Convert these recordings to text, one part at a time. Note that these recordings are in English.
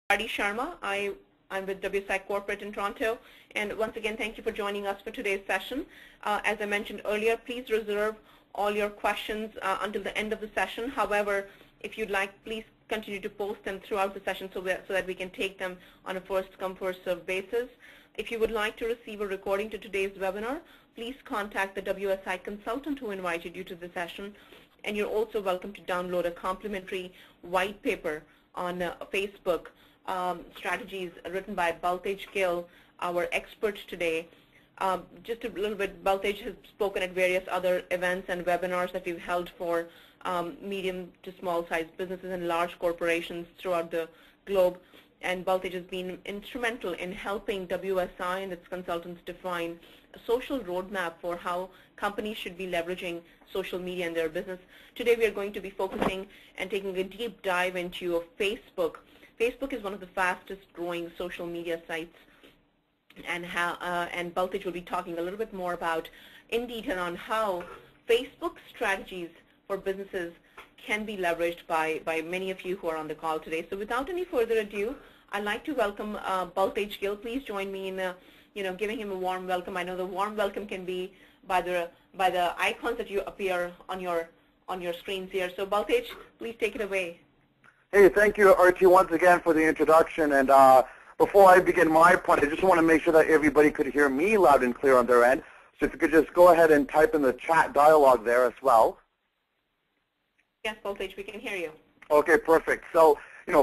Sharma. I'm with WSI Corporate in Toronto, and once again, thank you for joining us for today's session. As I mentioned earlier, please reserve all your questions until the end of the session. However, if you'd like, please continue to post them throughout the session so that we can take them on a first-come, first-served basis. If you would like to receive a recording to today's webinar, please contact the WSI consultant who invited you to the session, and you're also welcome to download a complimentary white paper on Facebook strategies written by Baltej Gill, our expert today. Just a little bit, Baltej has spoken at various other events and webinars that we've held for medium to small size businesses and large corporations throughout the globe. And Baltej has been instrumental in helping WSI and its consultants define a social roadmap for how companies should be leveraging social media in their business. Today we are going to be focusing and taking a deep dive into Facebook. Facebook is one of the fastest growing social media sites, and Baltej will be talking a little bit more about in detail on how Facebook strategies for businesses can be leveraged by many of you who are on the call today. So without any further ado, I'd like to welcome Baltej Gill. Please join me in giving him a warm welcome. I know the warm welcome can be by the icons that you appear on your screens here. So Baltej, please take it away. Hey, thank you, Archie, once again for the introduction. And before I begin my point, I just want to make sure that everybody could hear me loud and clear on their end. So if you could just go ahead and type in the chat dialogue there as well. Yes, Baltej, we can hear you. Okay, perfect. So,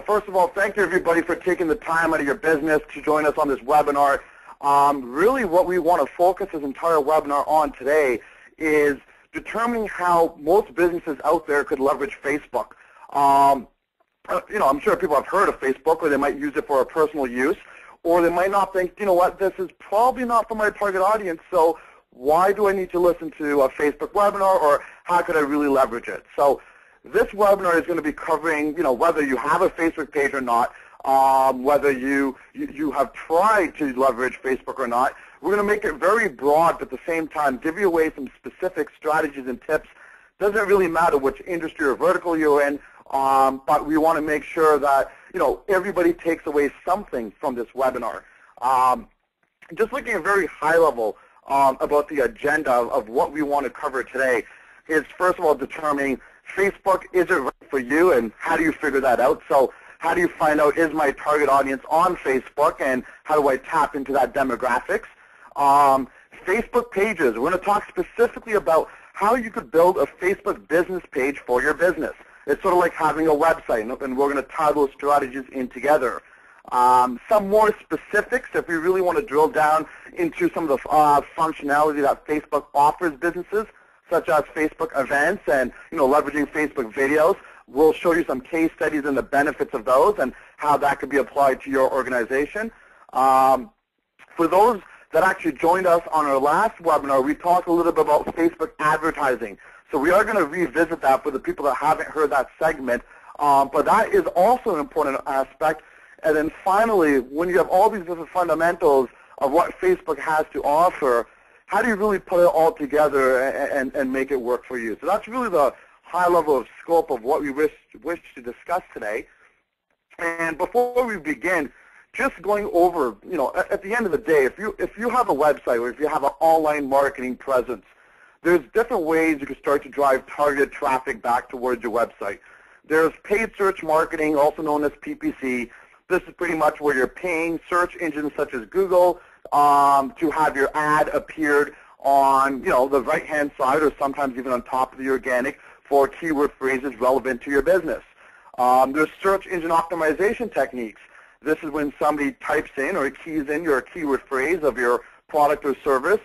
first of all, thank you, everybody, for taking the time out of your business to join us on this webinar. Really what we want to focus this entire webinar on today is determining how most businesses out there could leverage Facebook. I'm sure people have heard of Facebook, or they might use it for a personal use, or they might not think, this is probably not for my target audience, so why do I need to listen to a Facebook webinar, or how could I really leverage it? So this webinar is going to be covering, whether you have a Facebook page or not, whether you have tried to leverage Facebook or not. We're going to make it very broad, but at the same time give you away some specific strategies and tips. Doesn't really matter which industry or vertical you're in, but we want to make sure that everybody takes away something from this webinar. Just looking at a very high level about the agenda of what we want to cover today is, first of all, determining Facebook, is it right for you, and how do you figure that out? So how do you find out, is my target audience on Facebook, and how do I tap into that demographics? Facebook pages, we're going to talk specifically about how you could build a Facebook business page for your business. It's sort of like having a website, and we're going to tie those strategies in together. Some more specifics, if we really want to drill down into some of the functionality that Facebook offers businesses, such as Facebook events and leveraging Facebook videos. We'll show you some case studies and the benefits of those and how that could be applied to your organization. For those that actually joined us on our last webinar, we talked a little bit about Facebook advertising. So we are going to revisit that for the people that haven't heard that segment, but that is also an important aspect. And then finally, when you have all these different fundamentals of what Facebook has to offer, how do you really put it all together and make it work for you? So that's really the high level of scope of what we wish to discuss today. And before we begin, just going over, at the end of the day, if you have a website or if you have an online marketing presence, there's different ways you can start to drive targeted traffic back towards your website. There's paid search marketing, also known as PPC. This is pretty much where you're paying search engines such as Google to have your ad appeared on, the right-hand side or sometimes even on top of the organic for keyword phrases relevant to your business. There's search engine optimization techniques. This is when somebody types in or keys in your keyword phrase of your product or service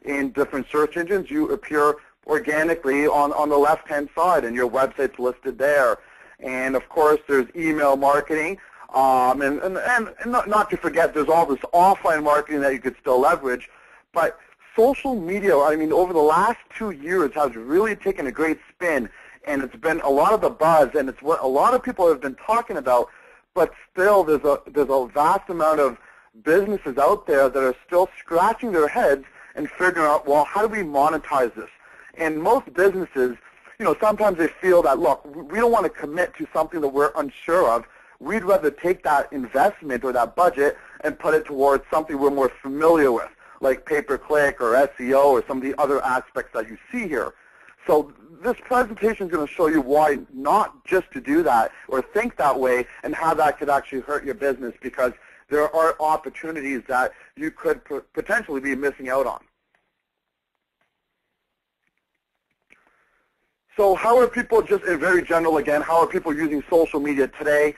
in different search engines. You appear organically on the left-hand side, and your website's listed there. And of course, there's email marketing. And not to forget, there's all this offline marketing that you could still leverage. But social media, over the last 2 years has really taken a great spin, and it's been a lot of the buzz, and it's what a lot of people have been talking about. But still, there's a vast amount of businesses out there that are still scratching their heads and figuring out, well, how do we monetize this? And most businesses, sometimes they feel that, look, we don't want to commit to something that we're unsure of. we'd rather take that investment or that budget and put it towards something we're more familiar with, like pay-per-click or SEO or some of the other aspects that you see here. So this presentation is going to show you why not just to do that or think that way, and how that could actually hurt your business, because there are opportunities that you could potentially be missing out on. So how are people, just in very general again, how are people using social media today?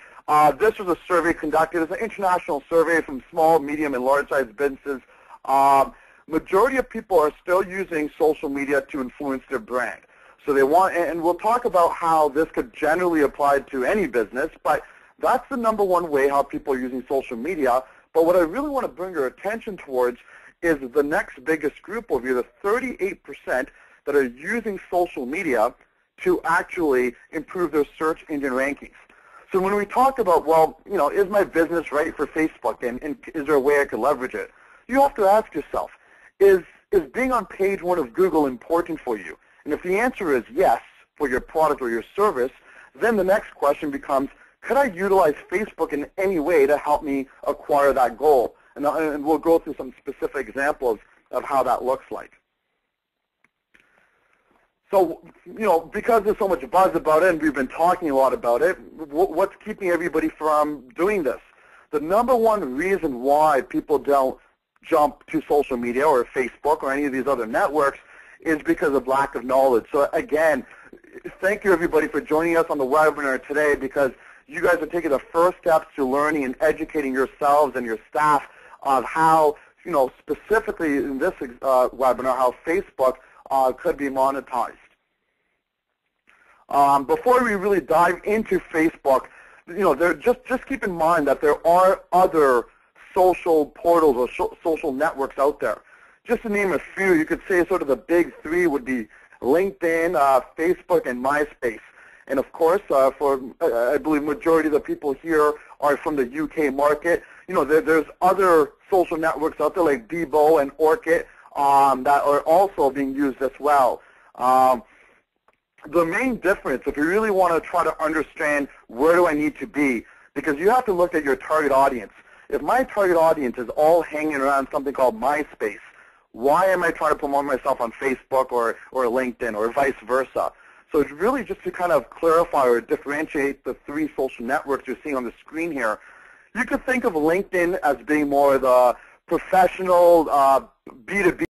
This was a survey conducted. It's an international survey from small, medium, and large-sized businesses. Majority of people are still using social media to influence their brand. So they want, and we'll talk about how this could generally apply to any business, but that's the number one way how people are using social media. But what I really want to bring your attention towards is the next biggest group over here, the 38% that are using social media to actually improve their search engine rankings. So when we talk about, well, you know, is my business right for Facebook, and is there a way I could leverage it? You have to ask yourself, is being on page 1 of Google important for you? And if the answer is yes for your product or your service, then the next question becomes, could I utilize Facebook in any way to help me acquire that goal? And we'll go through some specific examples of how that looks like. So, you know, because there's so much buzz about it and we've been talking a lot about it, what's keeping everybody from doing this? The number one reason why people don't jump to social media or Facebook or any of these other networks is because of lack of knowledge. So again, thank you everybody for joining us on the webinar today, because you guys are taking the first steps to learning and educating yourselves and your staff on how, you know, specifically in this webinar, how Facebook could be monetized. Before we really dive into Facebook, you know, just keep in mind that there are other social portals or social networks out there. Just to name a few, you could say sort of the big three would be LinkedIn, Facebook, and MySpace. And of course, for I believe majority of the people here are from the UK market. You know, there's other social networks out there like Bebo and Orkut that are also being used as well. The main difference, if you really want to try to understand where do I need to be, because you have to look at your target audience. If my target audience is all hanging around something called MySpace, why am I trying to promote myself on Facebook or LinkedIn or vice versa? So it's really just to kind of clarify or differentiate the three social networks you're seeing on the screen here. You could think of LinkedIn as being more the professional B2B